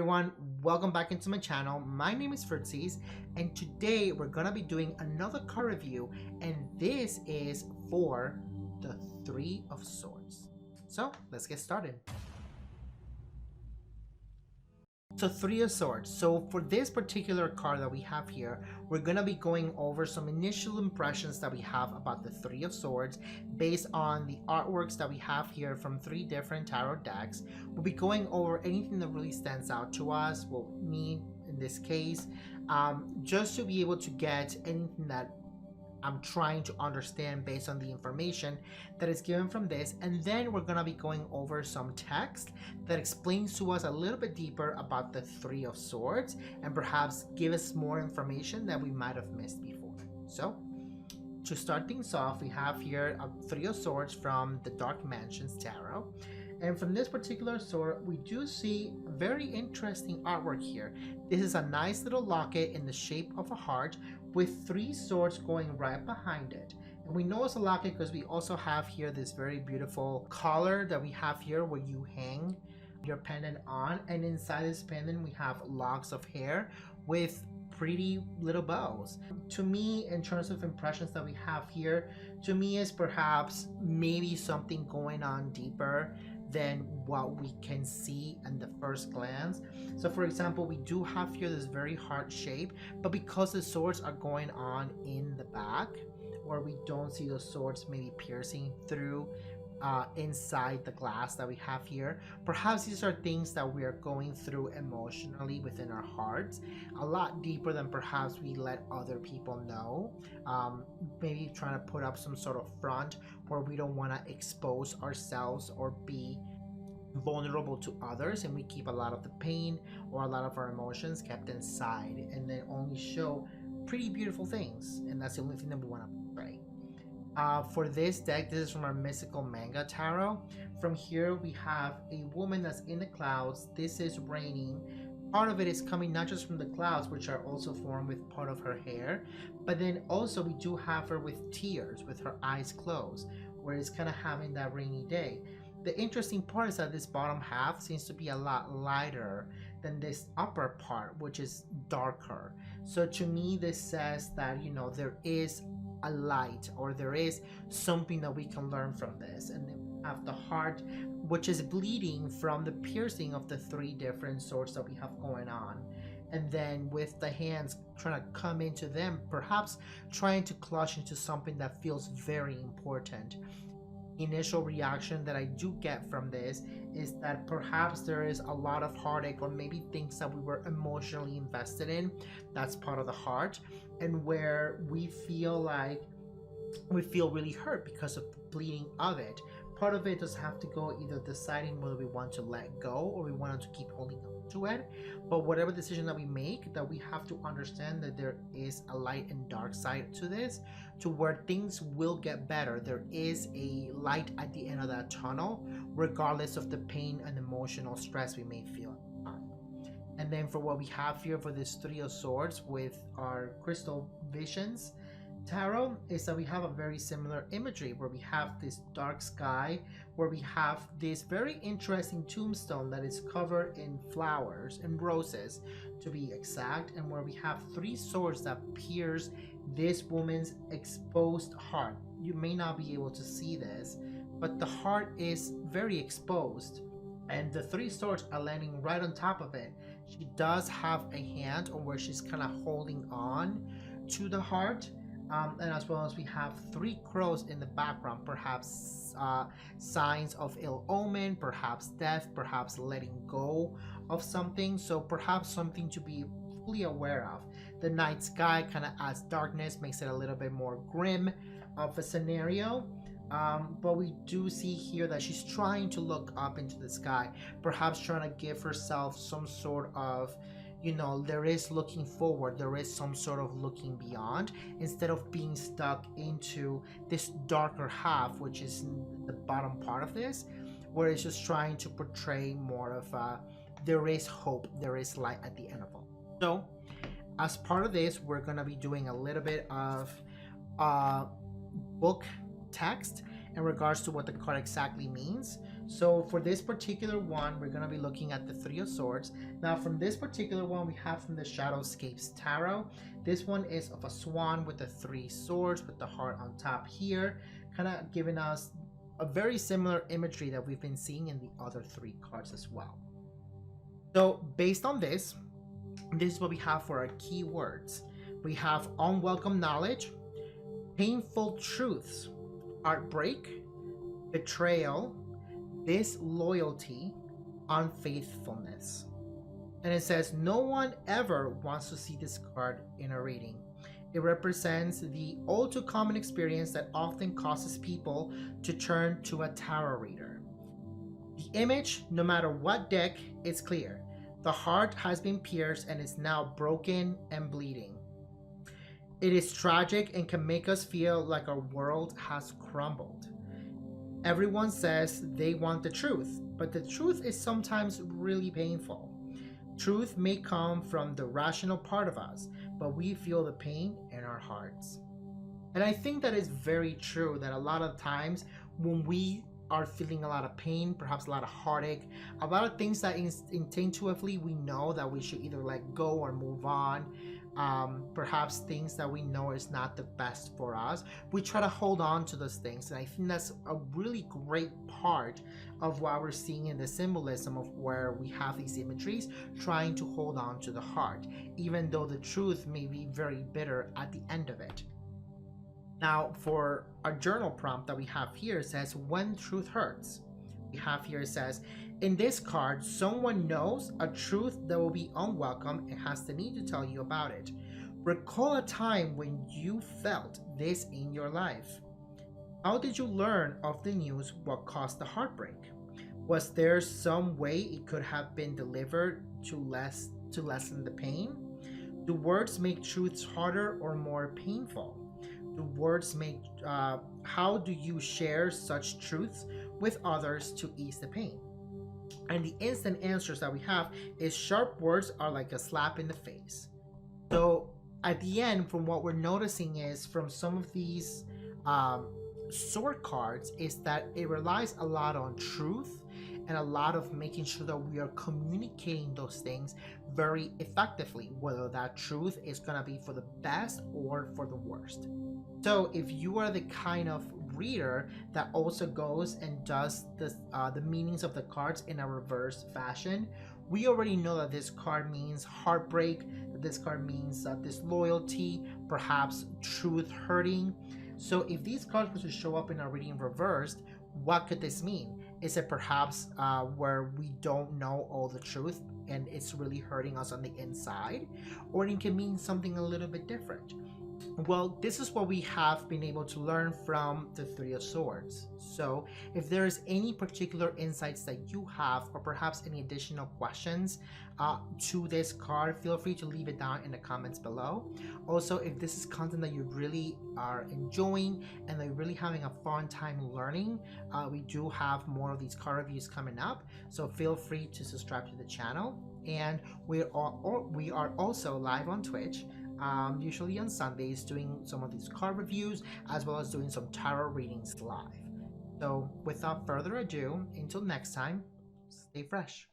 everyone, welcome back into my channel. My name is Fritzies, and today we're gonna be doing another card review, and this is for the Three of Swords. So let's get started. So Three of Swords. So for this particular card that we have here, we're going to be going over some initial impressions that we have about the Three of Swords based on the artworks that we have here from three different tarot decks. We'll be going over anything that really stands out to us, well, me in this case, just to be able to get anything that I'm trying to understand based on the information that is given from this. And then we're going to be going over some text that explains to us a little bit deeper about the Three of Swords and perhaps give us more information that we might have missed before. So to start things off, we have here a Three of Swords from the Dark Mansions Tarot. And from this particular sword, we do see very interesting artwork here. This is a nice little locket in the shape of a heart with three swords going right behind it. And we know it's a locket because we also have here this very beautiful collar that we have here where you hang your pendant on. And inside this pendant, we have locks of hair with pretty little bows. To me, in terms of impressions that we have here, to me is perhaps maybe something going on deeper than what we can see in the first glance. So for example, we do have here this very heart shape, but because the swords are going on in the back, or we don't see the swords maybe piercing through inside the glass that we have here, perhaps these are things that we are going through emotionally within our hearts, a lot deeper than perhaps we let other people know. Maybe trying to put up some sort of front where we don't want to expose ourselves or be vulnerable to others, and we keep a lot of the pain or a lot of our emotions kept inside and then only show pretty beautiful things, and that's the only thing that we want to portray. For this deck, this is from our Mystical Manga Tarot. From here we have a woman that's in the clouds. This is raining. Part of it is coming not just from the clouds, which are also formed with part of her hair, but then also we do have her with tears, with her eyes closed, where it's kind of having that rainy day. The interesting part is that this bottom half seems to be a lot lighter than this upper part, which is darker. So to me, this says that, you know, there is a light, or there is something that we can learn from this. And then we have the heart, which is bleeding from the piercing of the three different swords that we have going on. And then with the hands trying to come into them, perhaps trying to clutch into something that feels very important. Initial reaction that I do get from this is that perhaps there is a lot of heartache, or maybe things that we were emotionally invested in. That's part of the heart, and where we feel like we feel really hurt because of the bleeding of it. Part of it does have to go either deciding whether we want to let go or we want to keep holding on to it. But whatever decision that we make, that we have to understand that there is a light and dark side to this, to where things will get better. There is a light at the end of that tunnel, regardless of the pain and emotional stress we may feel. And then for what we have here for this Three of Swords with our Crystal Visions Tarot, is that we have a very similar imagery where we have this dark sky, where we have this very interesting tombstone that is covered in flowers and roses to be exact, and where we have three swords that pierce this woman's exposed heart. You may not be able to see this, but the heart is very exposed, and the three swords are landing right on top of it. She does have a hand on where she's kind of holding on to the heart. And as well as we have three crows in the background, perhaps signs of ill omen, perhaps death, perhaps letting go of something. So perhaps something to be fully aware of. The night sky kind of adds darkness, makes it a little bit more grim of a scenario. But we do see here that she's trying to look up into the sky, perhaps trying to give herself some sort of, you know, there is looking forward, there is some sort of looking beyond, instead of being stuck into this darker half, which is the bottom part of this, where it's just trying to portray more of there is hope, there is light at the end of it. So as part of this, we're going to be doing a little bit of book text in regards to what the card exactly means. So for this particular one, we're going to be looking at the Three of Swords. Now from this particular one, we have from the Shadowscapes Tarot. This one is of a swan with the three swords with the heart on top here, kind of giving us a very similar imagery that we've been seeing in the other three cards as well. So based on this is what we have for our keywords. We have unwelcome knowledge, painful truths, heartbreak, betrayal, disloyalty, unfaithfulness. And it says no one ever wants to see this card in a reading. It represents the all too common experience that often causes people to turn to a tarot reader. The image, no matter what deck, is clear. The heart has been pierced and is now broken and bleeding. It is tragic and can make us feel like our world has crumbled. Everyone says they want the truth, but the truth is sometimes really painful. Truth may come from the rational part of us, but we feel the pain in our hearts. And I think that is very true, that a lot of times when we are feeling a lot of pain, perhaps a lot of heartache, a lot of things that intuitively we know that we should either let go or move on, perhaps things that we know is not the best for us, we try to hold on to those things. And I think that's a really great part of what we're seeing in the symbolism of where we have these imageries trying to hold on to the heart, even though the truth may be very bitter at the end of it. Now, for our journal prompt that we have here, it says, when truth hurts. We have here, it says, in this card, someone knows a truth that will be unwelcome and has the need to tell you about it. Recall a time when you felt this in your life. How did you learn of the news? What caused the heartbreak? Was there some way it could have been delivered to lessen the pain? Do words make truths harder or more painful? Do words make how do you share such truths with others to ease the pain? And the instant answers that we have is sharp words are like a slap in the face. So at the end, from what we're noticing is from some of these sword cards is that it relies a lot on truth and a lot of making sure that we are communicating those things very effectively, whether that truth is going to be for the best or for the worst. So if you are the kind of reader that also goes and does the meanings of the cards in a reverse fashion, we already know that this card means heartbreak, that this card means disloyalty, perhaps truth hurting. So if these cards were to show up in a reading reversed, what could this mean? Is it perhaps where we don't know all the truth and it's really hurting us on the inside? Or it can mean something a little bit different. Well, this is what we have been able to learn from the Three of Swords. So if there is any particular insights that you have, or perhaps any additional questions to this card, feel free to leave it down in the comments below. Also, if this is content that you really are enjoying and that you're really having a fun time learning, we do have more of these card reviews coming up. So feel free to subscribe to the channel. And we are also live on Twitch. Usually on Sundays, doing some of these card reviews as well as doing some tarot readings live. So without further ado, until next time, stay fresh.